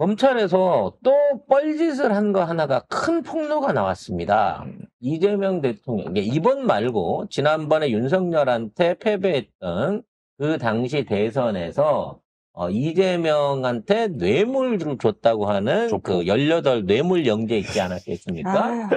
검찰에서 또 뻘짓을 한 거 하나가 큰 폭로가 나왔습니다. 이재명 대통령, 이번 말고 지난번에 윤석열한테 패배했던 그 당시 대선에서 이재명한테 뇌물을 줬다고 하는 그 18 뇌물 영재 있지 않았겠습니까?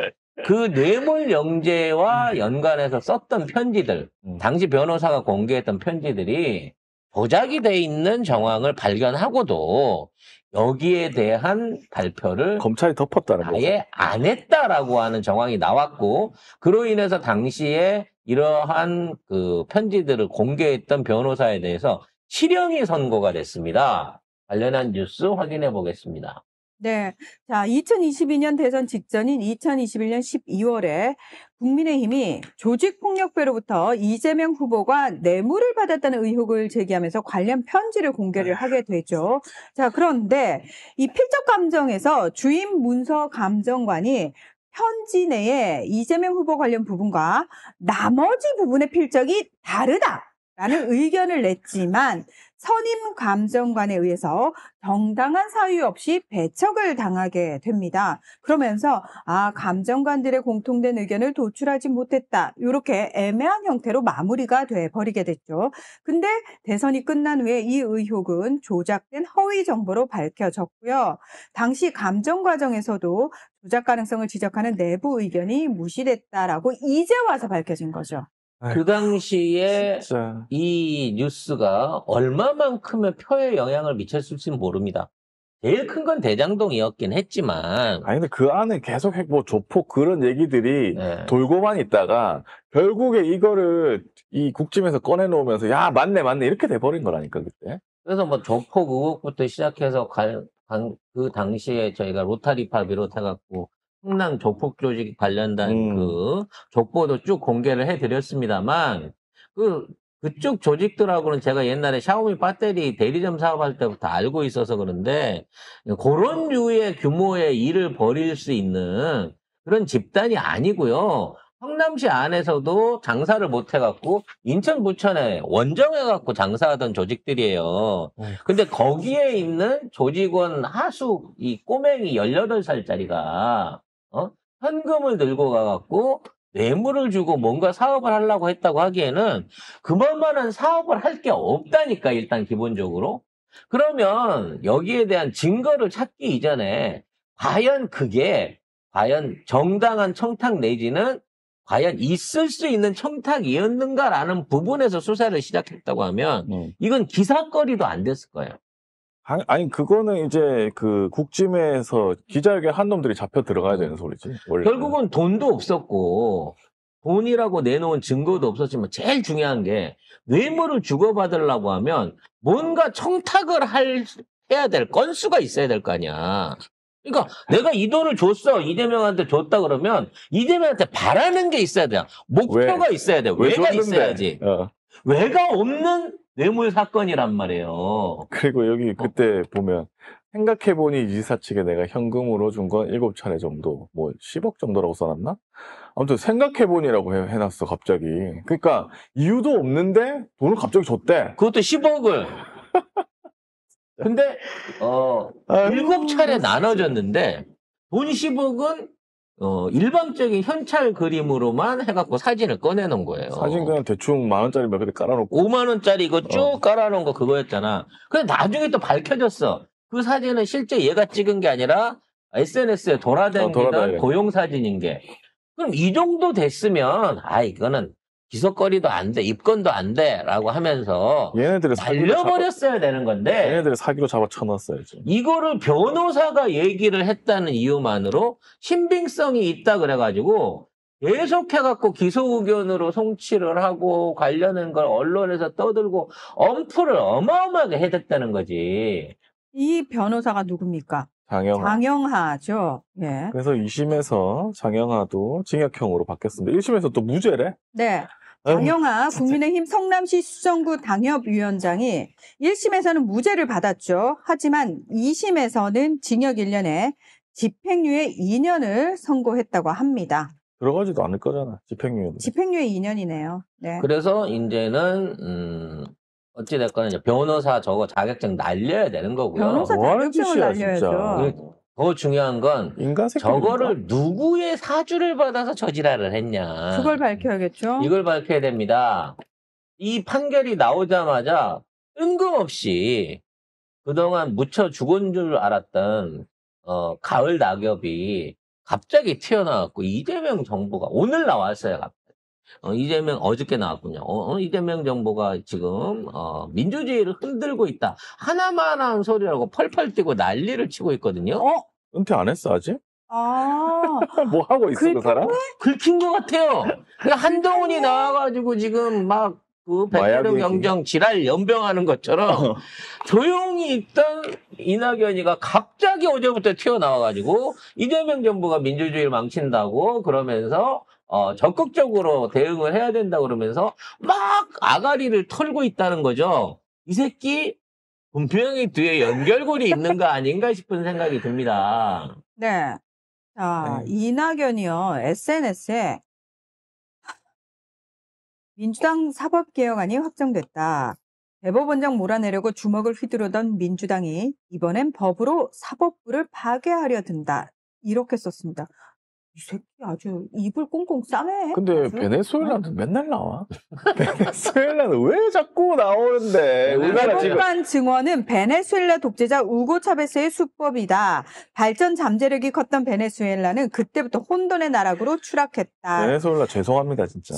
그 뇌물 영재와 연관해서 썼던 편지들, 당시 변호사가 공개했던 편지들이 조작이 돼 있는 정황을 발견하고도 여기에 대한 발표를 검찰이 덮었다는 거죠. 아예 안 했다라고 하는 정황이 나왔고, 그로 인해서 당시에 이러한 그 편지들을 공개했던 변호사에 대해서 실형이 선고가 됐습니다. 관련한 뉴스 확인해 보겠습니다. 네. 자, 2022년 대선 직전인 2021년 12월에 국민의힘이 조직폭력배로부터 이재명 후보가 뇌물을 받았다는 의혹을 제기하면서 관련 편지를 공개를 하게 되죠. 자, 그런데 이 필적 감정에서 주임 문서 감정관이 편지 내에 이재명 후보 관련 부분과 나머지 부분의 필적이 다르다라는 의견을 냈지만 선임 감정관에 의해서 정당한 사유 없이 배척을 당하게 됩니다. 그러면서 감정관들의 공통된 의견을 도출하지 못했다. 이렇게 애매한 형태로 마무리가 돼버리게 됐죠. 근데 대선이 끝난 후에 이 의혹은 조작된 허위 정보로 밝혀졌고요. 당시 감정 과정에서도 조작 가능성을 지적하는 내부 의견이 무시됐다라고 이제 와서 밝혀진 거죠. 그 당시에 진짜. 이 뉴스가 얼마만큼의 표에 영향을 미쳤을지는 모릅니다. 제일 큰 건 대장동이었긴 했지만. 아니, 근데 그 안에 계속 뭐 조폭 그런 얘기들이 네. 돌고만 있다가 결국에 이거를 이 국짐에서 꺼내놓으면서 야, 맞네, 이렇게 돼버린 거라니까, 그때. 그래서 뭐 조폭 의혹부터 시작해서 그 당시에 저희가 로타리파 비롯해갖고 흥남 조폭 조직 관련된 그 족보도 쭉 공개를 해드렸습니다만 그쪽 조직들하고는 제가 옛날에 샤오미 배터리 대리점 사업할 때부터 알고 있어서 그런데 그런 류의 규모의 일을 벌일 수 있는 그런 집단이 아니고요. 성남시 안에서도 장사를 못 해갖고 인천 부천에 원정해갖고 장사하던 조직들이에요. 근데 거기에 있는 조직원 하수 이 꼬맹이 18살짜리가 현금을 들고 가갖고 뇌물을 주고 뭔가 사업을 하려고 했다고 하기에는 그만한 사업을 할 게 없다니까, 일단 기본적으로. 그러면 여기에 대한 증거를 찾기 이전에 과연 정당한 청탁 내지는 과연 있을 수 있는 청탁이었는가라는 부분에서 수사를 시작했다고 하면 이건 기사거리도 안 됐을 거예요. 아니, 그거는 이제 그 국짐에서 기자회견 한 놈들이 잡혀 들어가야 되는 소리지. 원래. 결국은 돈도 없었고 돈이라고 내놓은 증거도 없었지만 제일 중요한 게 뇌물을 주고받으려고 하면 뭔가 청탁을 해야 될 건수가 있어야 될 거 아니야. 그러니까 내가 이 돈을 줬어. 이재명한테 줬다 그러면 이재명한테 바라는 게 있어야 돼. 목표가 있어야 돼. 왜가 있어야지. 왜가 없는 뇌물 사건이란 말이에요. 그리고 여기 그때 보면 생각해보니 이 지사 측에 내가 현금으로 준 건 7차례 정도, 뭐 10억 정도라고 써놨나? 아무튼 생각해보니라고 해놨어, 갑자기. 그러니까 이유도 없는데 돈을 갑자기 줬대. 그것도 10억을. 근데 7차례 나눠졌는데 돈 10억은 일방적인 현찰 그림으로만 해갖고 사진을 꺼내놓은 거예요. 사진 그냥 대충 10,000원짜리 몇 개 깔아놓고 5만원짜리 이거 쭉 깔아놓은 거 그거였잖아. 근데 나중에 또 밝혀졌어. 그 사진은 실제 얘가 찍은 게 아니라 SNS에 돌아다니던 고용 사진인 게. 그럼 이 정도 됐으면 이거는 기소거리도 안 돼, 입건도 안 돼 라고 하면서 얘네들을 날려버렸어야 되는 건데 얘네들을 사기로 잡아 쳐놨어야지. 이거를 변호사가 얘기를 했다는 이유만으로 신빙성이 있다 그래가지고 계속해갖고 기소 의견으로 송치를 하고 관련한 걸 언론에서 떠들고 엄프를 어마어마하게 해댔다는 거지. 이 변호사가 누굽니까? 장영하죠. 예. 그래서 2심에서 장영하도 징역형으로 바뀌었습니다. 1심에서 또 무죄래? 네. 장영하 국민의힘 성남시 수성구 당협위원장이 1심에서는 무죄를 받았죠. 하지만 2심에서는 징역 1년에 집행유예 2년을 선고했다고 합니다. 들어가지도 않을 거잖아. 집행유예. 집행유예 2년이네요. 네. 그래서 이제는 어찌됐거나 이제 변호사 저거 자격증 날려야 되는 거고요. 변호사 뭐 하는 자격증을 짓이야, 날려야죠. 진짜. 더 중요한 건 인간 새끼. 저거를 누구의 사주를 받아서 저 지랄을 했냐. 그걸 밝혀야겠죠. 이걸 밝혀야 됩니다. 이 판결이 나오자마자 뜬금없이 그동안 묻혀 죽은 줄 알았던 가을 낙엽이 갑자기 튀어나왔고 이재명 정부가 오늘 나왔어요. 갑자기. 이재명 어저께 나왔군요. 이재명 정부가 지금 민주주의를 흔들고 있다. 하나만한 소리라고 펄펄 뛰고 난리를 치고 있거든요. 은퇴 안 했어 아직? 아, 뭐 하고 있어 그 사람? 긁힌 것 같아요. 그러니까 한동훈이 나와가지고 지금 막 그 마약 백혜령 얘기. 영정 지랄 연병하는 것처럼 조용히 있던 이낙연이가 갑자기 어제부터 튀어나와가지고 이재명 정부가 민주주의를 망친다고 그러면서 적극적으로 대응을 해야 된다 그러면서 막 아가리를 털고 있다는 거죠. 이 새끼 분명히 뒤에 연결고리 있는 거 아닌가 싶은 생각이 듭니다. 네. 자, 네. 이낙연이요, SNS에 민주당 사법개혁안이 확정됐다. 대법원장 몰아내려고 주먹을 휘두르던 민주당이 이번엔 법으로 사법부를 파괴하려 든다. 이렇게 썼습니다. 이 새끼 아주 입을 꽁꽁 싸매. 근데 아주. 베네수엘라는 맨날 나와. 베네수엘라는 왜 자꾸 나오는데? 우리나라 지금 대법관 증언은 베네수엘라 독재자 우고 차베스의 수법이다. 발전 잠재력이 컸던 베네수엘라는 그때부터 혼돈의 나락으로 추락했다. 베네수엘라 죄송합니다 진짜.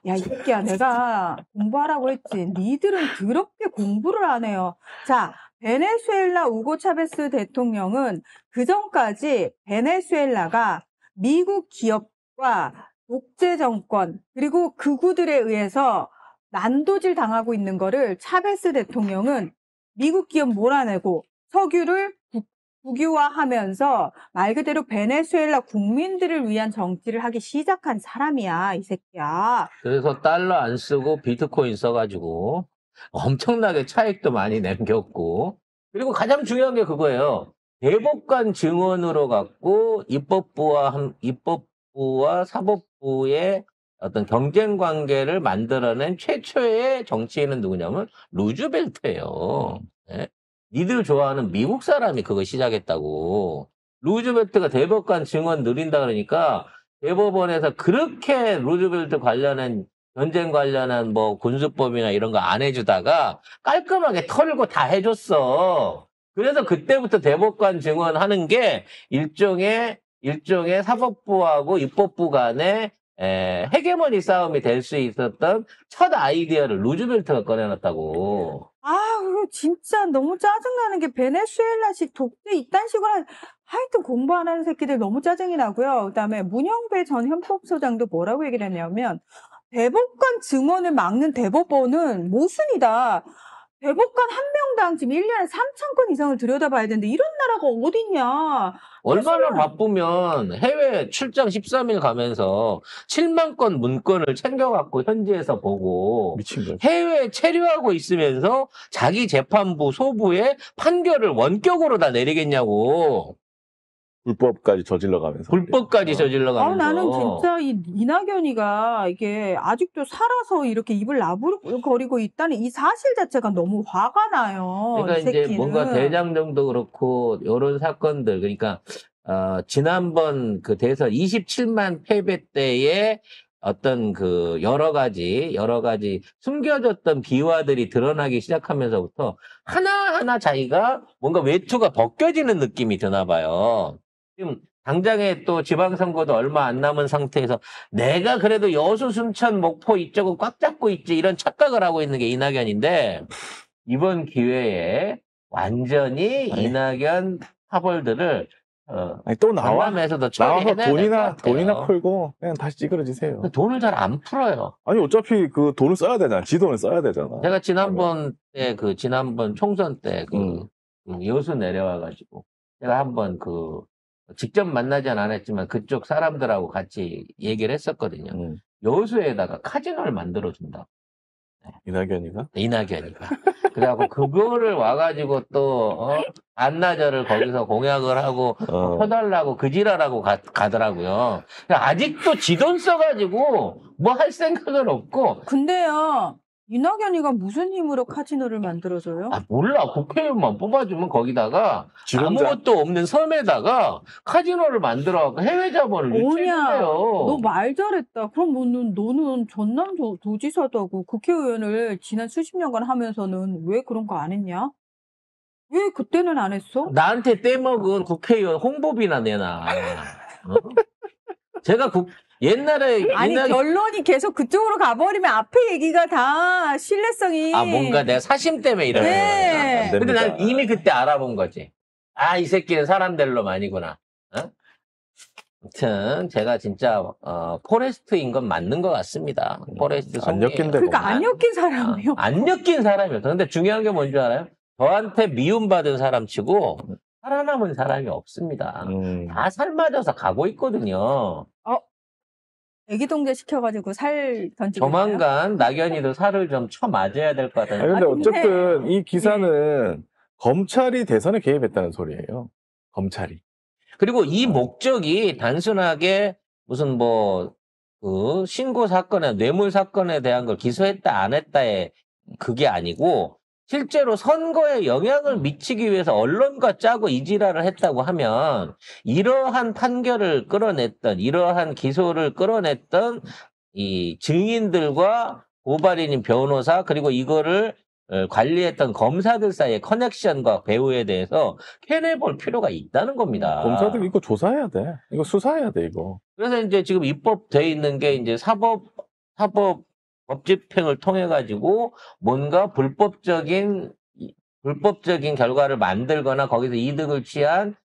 야, 이 새끼야, 내가 공부하라고 했지. 니들은 더럽게 공부를 안 해요. 자, 베네수엘라 우고 차베스 대통령은 그전까지 베네수엘라가 미국 기업과 독재 정권, 그리고 극우들에 의해서 난도질 당하고 있는 거를 차베스 대통령은 미국 기업 몰아내고 석유를 국유화하면서 말 그대로 베네수엘라 국민들을 위한 정치를 하기 시작한 사람이야, 이 새끼야. 그래서 달러 안 쓰고 비트코인 써가지고 엄청나게 차익도 많이 남겼고 그리고 가장 중요한 게 그거예요. 대법관 증언으로 갖고 입법부와 사법부의 어떤 경쟁 관계를 만들어낸 최초의 정치인은 누구냐면 루즈벨트예요. 네? 니들 좋아하는 미국 사람이 그거 시작했다고. 루즈벨트가 대법관 증언 느린다 그러니까 대법원에서 그렇게 루즈벨트 관련한 전쟁 관련한 뭐 군수법이나 이런 거 안 해주다가 깔끔하게 털고 다 해줬어. 그래서 그때부터 대법관 증언하는 게 일종의 사법부하고 입법부 간의 헤게모니 싸움이 될 수 있었던 첫 아이디어를 루즈벨트가 꺼내놨다고. 아우, 진짜 너무 짜증나는 게 베네수엘라식 독재 이딴 식으로 하여튼 공부 안 하는 새끼들 너무 짜증이 나고요. 그다음에 문영배 전 헌법소장도 뭐라고 얘기를 했냐면 대법관 증언을 막는 대법원은 모순이다. 대법관 한 명당 지금 1년에 3,000건 이상을 들여다봐야 되는데 이런 나라가 어딨냐. 얼마나 바쁘면 해외 출장 13일 가면서 7만 건 문건을 챙겨갖고 현지에서 보고 미친 거야. 해외에 체류하고 있으면서 자기 재판부 소부의 판결을 원격으로 다 내리겠냐고. 불법까지 저질러가면서. 불법까지 저질러가면서. 나는 진짜 이 이낙연이가 이게 아직도 살아서 이렇게 입을 나부거리고 있다는 이 사실 자체가 너무 화가 나요. 그러니까 이 이제 새끼는. 뭔가 대장정도 그렇고 이런 사건들 그러니까 지난번 그 대선 27만 패배 때에 어떤 그 여러 가지 숨겨졌던 비화들이 드러나기 시작하면서부터 하나하나 자기가 뭔가 외투가 벗겨지는 느낌이 드나 봐요. 지금 당장에 또 지방선거도 얼마 안 남은 상태에서 내가 그래도 여수, 순천, 목포 이쪽은 꽉 잡고 있지 이런 착각을 하고 있는 게 이낙연인데 이번 기회에 완전히 이낙연 파벌들을 아니, 또 나와. 강남에서도 나와서 처리해내야 될것 돈이나 같아요. 풀고 그냥 다시 찌그러지세요. 돈을 잘 안 풀어요. 아니 어차피 그 돈을 써야 되잖아. 지 돈을 써야 되잖아. 제가 지난번 총선 때 그 여수 내려와가지고 제가 한번 직접 만나진 않았지만 그쪽 사람들하고 같이 얘기를 했었거든요. 여수에다가 카지노를 만들어준다. 이낙연이가? 이낙연이가. 그래갖고 그거를 와가지고 또 안나절을 거기서 공약을 하고 펴달라고 그지랄하고 가더라고요. 아직도 지 돈 써가지고 뭐 할 생각은 없고. 근데요. 이낙연이가 무슨 힘으로 카지노를 만들어줘요? 아, 몰라. 국회의원만 뽑아주면 거기다가 지검장. 아무것도 없는 섬에다가 카지노를 만들어갖고 해외 자본을 오냐, 너 유치해요. 말 잘했다. 그럼 너는 전남 도지사도 하고 국회의원을 지난 수십 년간 하면서는 왜 그런 거 안 했냐? 왜 그때는 안 했어? 나한테 떼먹은 국회의원 홍보비나 내놔. 어? 제가 옛날에 아니, 결론이 계속 그쪽으로 가버리면 앞에 얘기가 다 신뢰성이. 뭔가 내가 사심 때문에 이러는 네. 거야. 안 근데 됩니다. 난 이미 그때 알아본 거지. 아, 이 새끼는 사람들로 아니구나. 어? 아무튼 제가 진짜 포레스트인 건 맞는 것 같습니다. 포레스트 안 엮인데 송이에요. 그러니까 안 엮인 사람이요. 안 엮인 사람이었어. 근데 중요한 게 뭔지 알아요? 저한테 미움받은 사람 치고 살아남은 사람이 없습니다. 다 살 맞아서 가고 있거든요. 애기 동제 시켜가지고 살 던지고. 있나요? 조만간 낙연이도 살을 좀 쳐맞아야 될 것 같아요. 아니, 근데 아, 근데- 어쨌든 이 기사는 검찰이 대선에 개입했다는 소리예요. 검찰이. 그리고 이 목적이 단순하게 무슨 신고 사건에, 뇌물 사건에 대한 걸 기소했다, 안 했다의 그게 아니고, 실제로 선거에 영향을 미치기 위해서 언론과 짜고 이지랄을 했다고 하면, 이러한 판결을 끌어냈던, 이러한 기소를 끌어냈던 이 증인들과 고발인인 변호사, 그리고 이거를 관리했던 검사들 사이의 커넥션과 배후에 대해서 캐내볼 필요가 있다는 겁니다. 검사들 이거 조사해야 돼. 이거 수사해야 돼, 이거. 그래서 이제 지금 입법돼 있는 게 이제 사법 법집행을 통해 가지고 뭔가 불법적인 결과를 만들거나 거기서 이득을 취한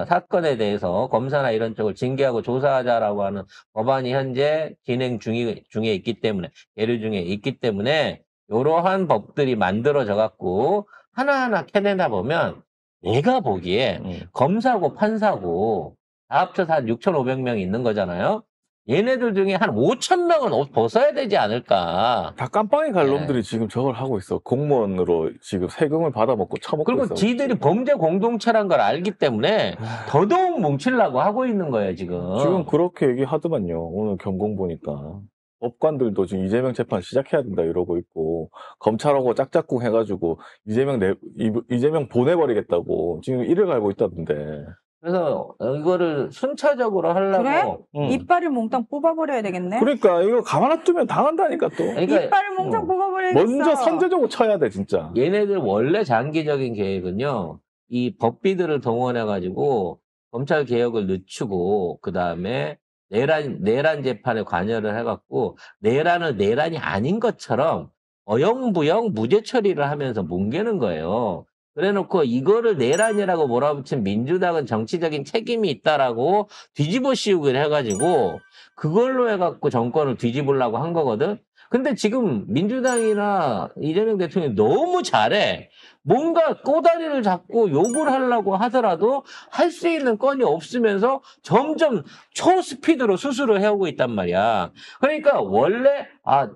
사건에 대해서 검사나 이런 쪽을 징계하고 조사하자라고 하는 법안이 현재 진행 중에 있기 때문에, 계류 중에 있기 때문에 이러한 법들이 만들어져 갖고 하나하나 캐내다 보면 내가 보기에 검사고 판사고 다 합쳐서 한 6,500명이 있는 거잖아요. 얘네들 중에 한 5,000명은 옷 벗어야 되지 않을까. 다 깜빵이 갈 네. 놈들이 지금 저걸 하고 있어. 공무원으로 지금 세금을 받아먹고 처먹고 그리고 있어. 지들이 범죄 공동체란 걸 알기 때문에 더더욱 뭉치려고 하고 있는 거예요, 지금. 지금 그렇게 얘기하더만요. 오늘 경공 보니까. 법관들도 지금 이재명 재판 시작해야 된다 이러고 있고, 검찰하고 짝짝꿍 해가지고 이재명 보내버리겠다고 지금 이를 갈고 있다던데. 그래서 이거를 순차적으로 하려고. 그래? 응. 이빨을 몽땅 뽑아버려야 되겠네. 그러니까 이거 가만 놔두면 당한다니까 또. 그러니까 이빨을 몽땅 어. 뽑아버려야겠어. 먼저 선제적으로 쳐야 돼 진짜. 얘네들 원래 장기적인 계획은요, 이 법비들을 동원해가지고 검찰 개혁을 늦추고, 그 다음에 내란 재판에 관여를 해갖고, 내란을 내란이 아닌 것처럼 어영부영 무죄 처리를 하면서 뭉개는 거예요. 그래 놓고 이거를 내란이라고 몰아붙인 민주당은 정치적인 책임이 있다라고 뒤집어 씌우기를 해가지고, 그걸로 해갖고 정권을 뒤집으려고 한 거거든? 근데 지금 민주당이나 이재명 대통령이 너무 잘해. 뭔가 꼬다리를 잡고 욕을 하려고 하더라도 할 수 있는 건이 없으면서 점점 초스피드로 수술을 해오고 있단 말이야. 그러니까 원래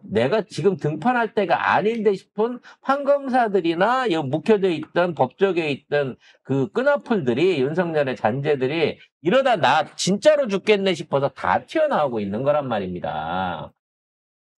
내가 지금 등판할 때가 아닌데 싶은 판검사들이나 묵혀져 있던 법조계에 있던 그 끈어풀들이, 윤석열의 잔재들이 이러다 나 진짜로 죽겠네 싶어서 다 튀어나오고 있는 거란 말입니다.